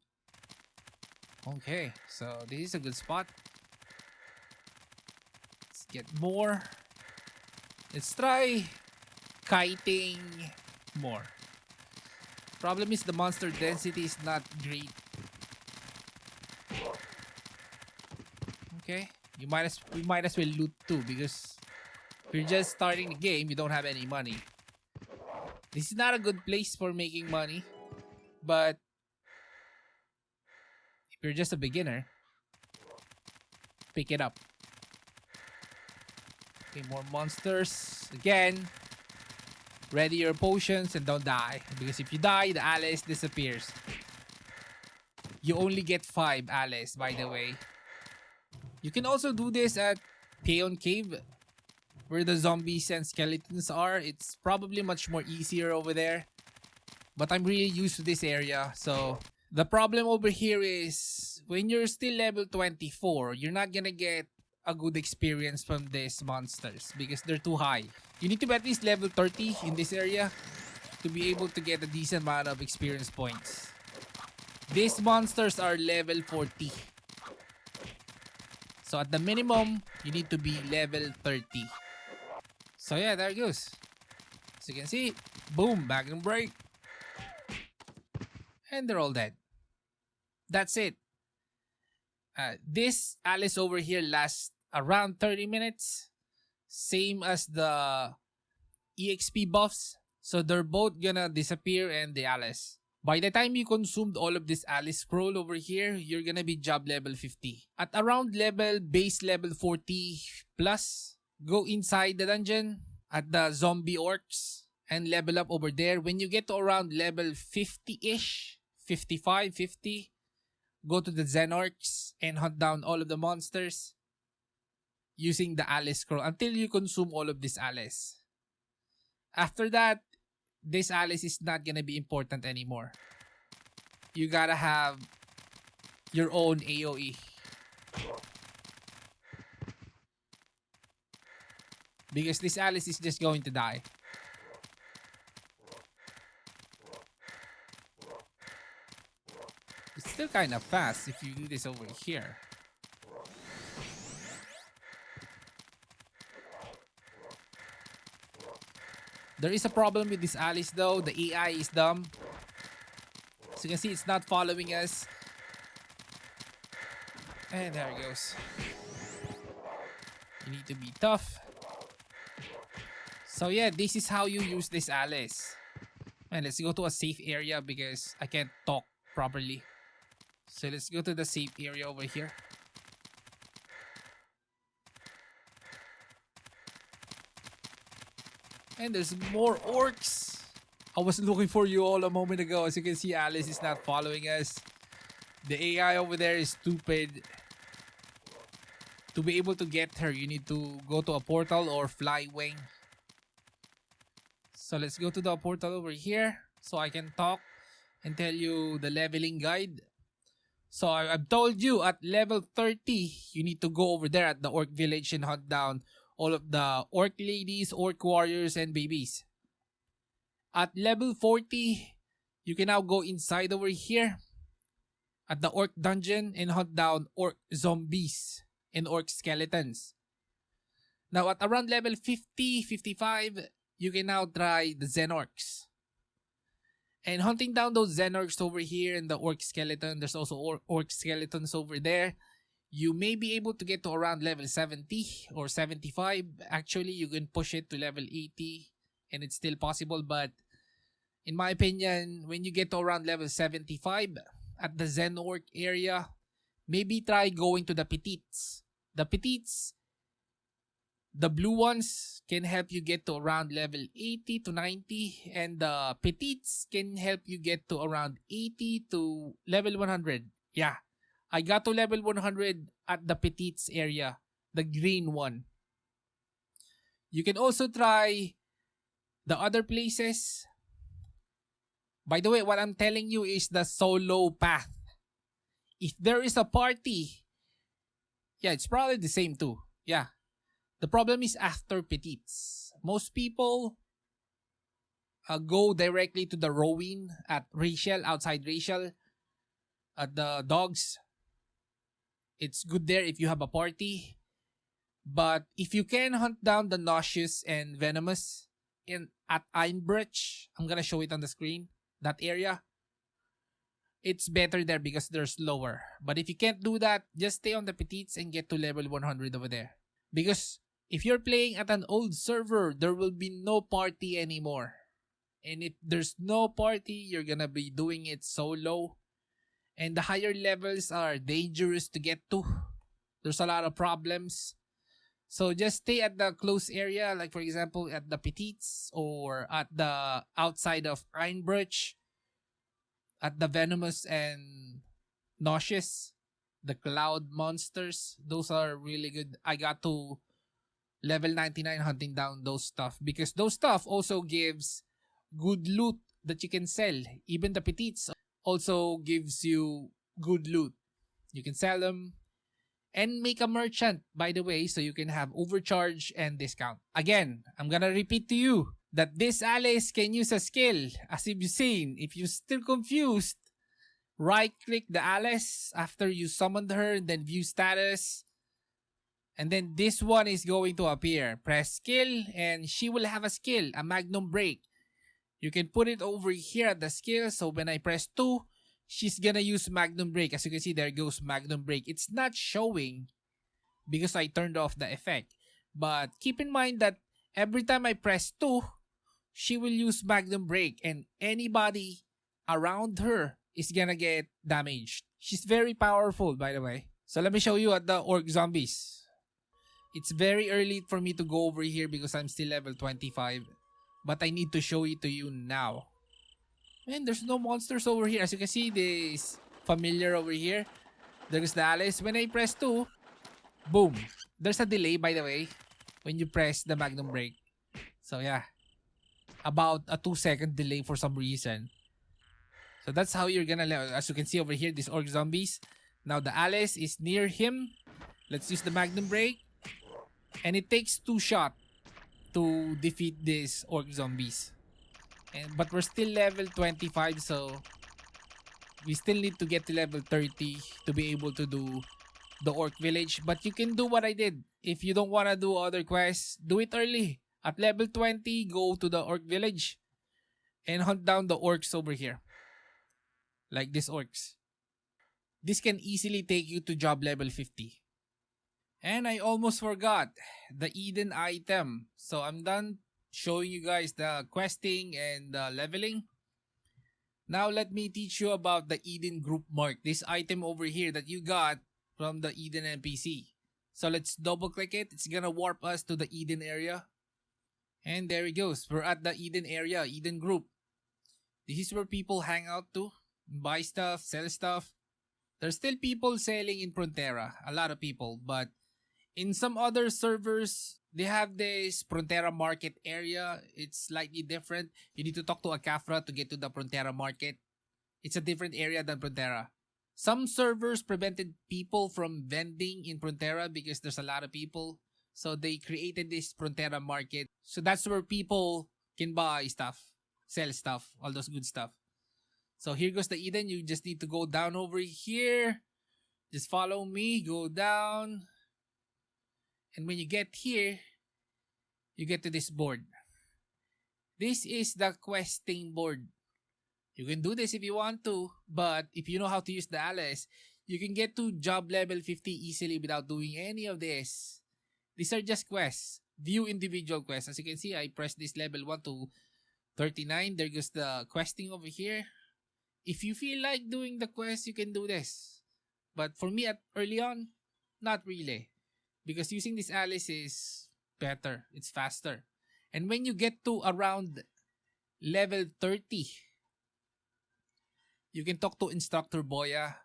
Okay, so this is a good spot. Let's get more. Let's try kiting more. Problem is the monster density is not great. Okay, we might as well loot too, because if you're just starting the game, you don't have any money. This is not a good place for making money, but if you're just a beginner, pick it up. Okay, more monsters. Again, ready your potions and don't die, because if you die, the Alice disappears. You only get 5 Alice, by the way. You can also do this at Paeon Cave, where the zombies and skeletons are. It's probably much more easier over there. But I'm really used to this area, so the problem over here is when you're still level 24, you're not gonna get a good experience from these monsters because they're too high. You need to be at least level 30 in this area to be able to get a decent amount of experience points. These monsters are level 40. So at the minimum, you need to be level 30. So yeah, there it goes. As you can see, boom, Magnum Break. And they're all dead. That's it. This Alice over here lasts around 30 minutes. Same as the EXP buffs. So they're both gonna disappear and the Alice. By the time you consumed all of this Alice scroll over here, you're gonna be job level 50. At around base level 40 plus, go inside the dungeon at the zombie orcs and level up over there. When you get to around level 50-ish, 55, 50, go to the Xenorcs and hunt down all of the monsters using the Alice scroll until you consume all of this Alice. After that, this Alice is not gonna be important anymore. You gotta have your own AoE. Because this Alice is just going to die. It's still kind of fast if you do this over here. There is a problem with this Alice though. The AI is dumb. As you can see, it's not following us. And there it goes. You need to be tough. So yeah, this is how you use this Alice. And let's go to a safe area because I can't talk properly. So let's go to the safe area over here. And there's more orcs. I was looking for you all a moment ago. As you can see, Alice is not following us. The AI over there is stupid. To be able to get her, you need to go to a portal or fly wing. So let's go to the portal over here so I can talk and tell you the leveling guide. So I've told you at level 30, you need to go over there at the orc village and hunt down all of the orc ladies, orc warriors, and babies. At level 40, you can now go inside over here at the orc dungeon and hunt down orc zombies and orc skeletons. Now at around level 50, 55, you can now try the Xenorcs. And hunting down those Xenorcs over here and the orc skeleton, there's also orc skeletons over there. You may be able to get to around level 70 or 75. Actually, you can push it to level 80 and it's still possible. But in my opinion, when you get to around level 75 at the Xenorc area, maybe try going to the Petites. The Petites, the blue ones, can help you get to around level 80 to 90, and the Petites can help you get to around 80 to level 100. Yeah, I got to level 100 at the Petites area, the green one. You can also try the other places. By the way, what I'm telling you is the solo path. If there is a party, yeah, it's probably the same too. Yeah. The problem is after Petites. Most people go directly to the Rowing at Rachel, outside Rachel, at the dogs. It's good there if you have a party. But if you can hunt down the nauseous and venomous at Einbruch, I'm gonna show it on the screen, that area, it's better there because they're slower. But if you can't do that, just stay on the Petites and get to level 100 over there. Because if you're playing at an old server, there will be no party anymore. And if there's no party, you're gonna be doing it solo. And the higher levels are dangerous to get to. There's a lot of problems. So just stay at the close area, like for example at the Petites or at the outside of Einbruch, at the venomous and nauseous, the cloud monsters. Those are really good. I got to level 99 hunting down those stuff because those stuff also gives good loot that you can sell. Even the Petites also gives you good loot. You can sell them and make a merchant, by the way, so you can have overcharge and discount. Again, I'm gonna repeat to you that this Alice can use a skill. As you've seen, if you're still confused, right click the Alice after you summoned her, then view status. And then this one is going to appear. Press skill and she will have a skill, a magnum break. You can put it over here at the skill. So when I press 2, she's gonna use magnum break. As you can see, there goes magnum break. It's not showing because I turned off the effect. But keep in mind that every time I press 2, she will use magnum break and anybody around her is gonna get damaged. She's very powerful, by the way. So let me show you at the orc zombies. It's very early for me to go over here because I'm still level 25. But I need to show it to you now. Man, there's no monsters over here. As you can see, this familiar over here. There's the Alice. When I press 2, boom. There's a delay, by the way, when you press the magnum break. So yeah, about a 2-second delay for some reason. So that's how you're gonna level. As you can see over here, these orc zombies. Now the Alice is near him. Let's use the magnum break. And it takes 2 shots to defeat these orc zombies. But we're still level 25, so we still need to get to level 30 to be able to do the orc village. But you can do what I did. If you don't want to do other quests, do it early. At level 20, go to the orc village and hunt down the orcs over here. Like these orcs. This can easily take you to job level 50. And I almost forgot the Eden item. So I'm done showing you guys the questing and the leveling. Now let me teach you about the Eden group mark. This item over here that you got from the Eden NPC. So let's double click it. It's gonna warp us to the Eden area. And there it goes. We're at the Eden area, Eden group. This is where people hang out to, buy stuff, sell stuff. There's still people selling in Frontera. A lot of people. But in some other servers, They have this Frontera Market area. It's slightly different. You need to talk to a Cafra to get to the Frontera Market. It's a different area than Frontera. Some servers prevented people from vending in Frontera because there's a lot of people. So they created this Frontera Market. So that's where people can buy stuff, sell stuff, all those good stuff. So here goes the Eden. You just need to go down over here. Just follow me, go down. And when you get here, you get to this board. This is the questing board. You can do this if you want to, but if you know how to use the alias, you can get to job level 50 easily without doing any of this. These are just quests. View individual quests. As you can see, I pressed this level 1 to 39. There goes the questing over here. If you feel like doing the quest, you can do this. But for me, early on, not really. Because using this alias is better. It's faster. And when you get to around level 30, you can talk to Instructor Boya.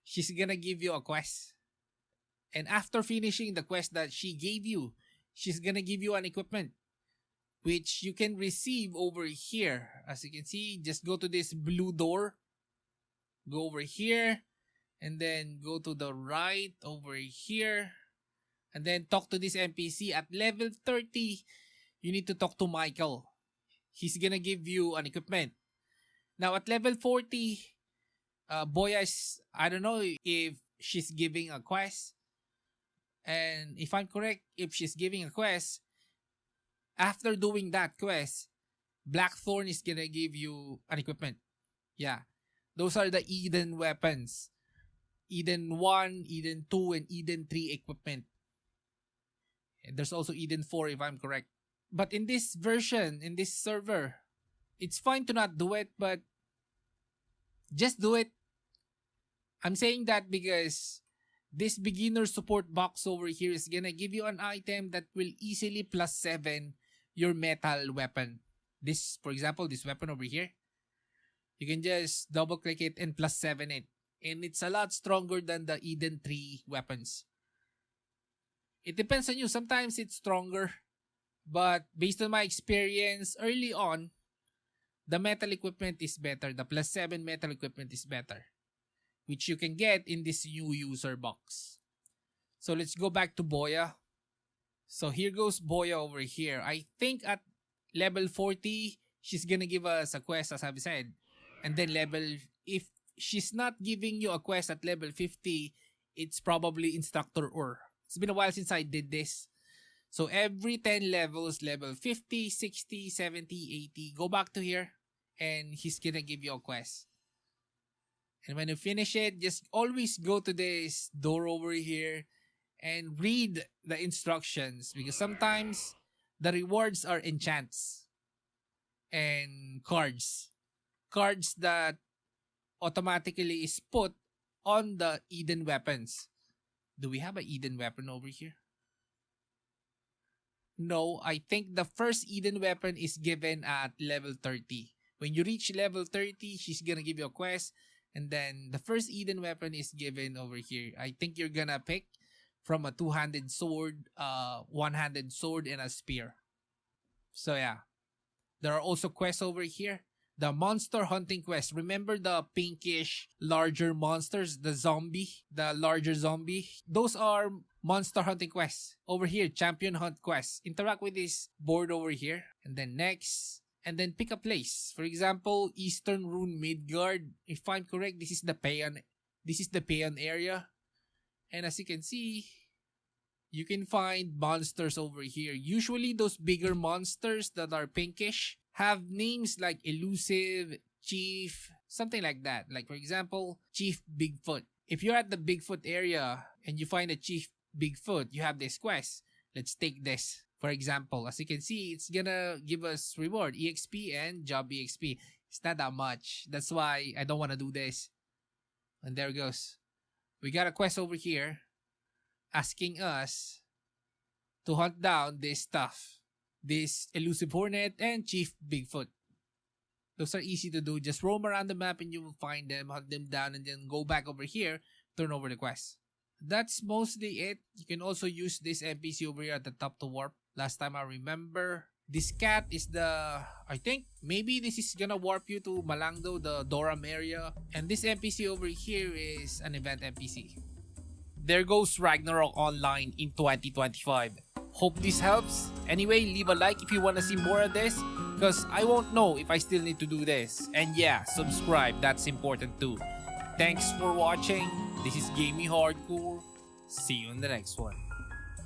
She's gonna give you a quest. And after finishing the quest that she gave you, she's gonna give you an equipment, which you can receive over here. As you can see, just go to this blue door. Go over here. And then go to the right over here. And then talk to this NPC. At level 30, you need to talk to Michael. He's gonna give you an equipment. Now at level 40, Boya is, I don't know if she's giving a quest. And if I'm correct, if she's giving a quest, after doing that quest, Blackthorn is gonna give you an equipment. Yeah. Those are the Eden weapons. Eden 1, Eden 2, and Eden 3 equipment. And there's also Eden 4 if I'm correct. But in this version, in this server, it's fine to not do it, but just do it. I'm saying that because this beginner support box over here is gonna give you an item that will easily plus 7 your metal weapon. This, for example, this weapon over here, you can just double click it and plus 7 it. And it's a lot stronger than the Eden 3 weapons. It depends on you. Sometimes it's stronger. But based on my experience early on, the metal equipment is better. The plus 7 metal equipment is better, which you can get in this new user box. So let's go back to Boya. So here goes Boya over here. I think at level 40, she's gonna give us a quest, as I've said. And then if she's not giving you a quest at level 50, it's probably Instructor Or. It's been a while since I did this. So every 10 levels, level 50, 60, 70, 80, go back to here and he's gonna give you a quest. And when you finish it, just always go to this door over here and read the instructions, because sometimes the rewards are enchants and cards. Cards that automatically is put on the Eden weapons. Do we have an Eden weapon over here? No, I think the first Eden weapon is given at level 30. When you reach level 30, she's gonna give you a quest. And then the first Eden weapon is given over here. I think you're gonna pick from a two-handed sword, one-handed sword, and a spear. So yeah. There are also quests over here. The monster hunting quest. Remember the pinkish larger monsters, the larger zombie? Those are monster hunting quests. Over here, champion hunt quests. Interact with this board over here. And then next. And then pick a place. For example, Eastern Rune Midgard. If I'm correct, this is the Payan. This is the Payan area. And as you can see, you can find monsters over here. Usually those bigger monsters that are pinkish have names like Elusive, Chief, something like that. Like for example, Chief Bigfoot. If you're at the Bigfoot area and you find a Chief Bigfoot, you have this quest. Let's take this. For example, as you can see, it's gonna give us reward, EXP and job EXP. It's not that much. That's why I don't want to do this. And there it goes. We got a quest over here asking us to hunt down this stuff. This Elusive Hornet and Chief Bigfoot. Those are easy to do. Just roam around the map and you will find them, hunt them down, and then go back over here, turn over the quest. That's mostly it. You can also use this NPC over here at the top to warp. Last time I remember, this cat is I think maybe this is gonna warp you to Malangdo, the Doram area. And this NPC over here is an event NPC. There goes Ragnarok Online in 2025. Hope this helps. Anyway, leave a like if you wanna see more of this, because I won't know if I still need to do this. And yeah, subscribe, that's important too. Thanks for watching. This is Gamey Hardcore. See you in the next one.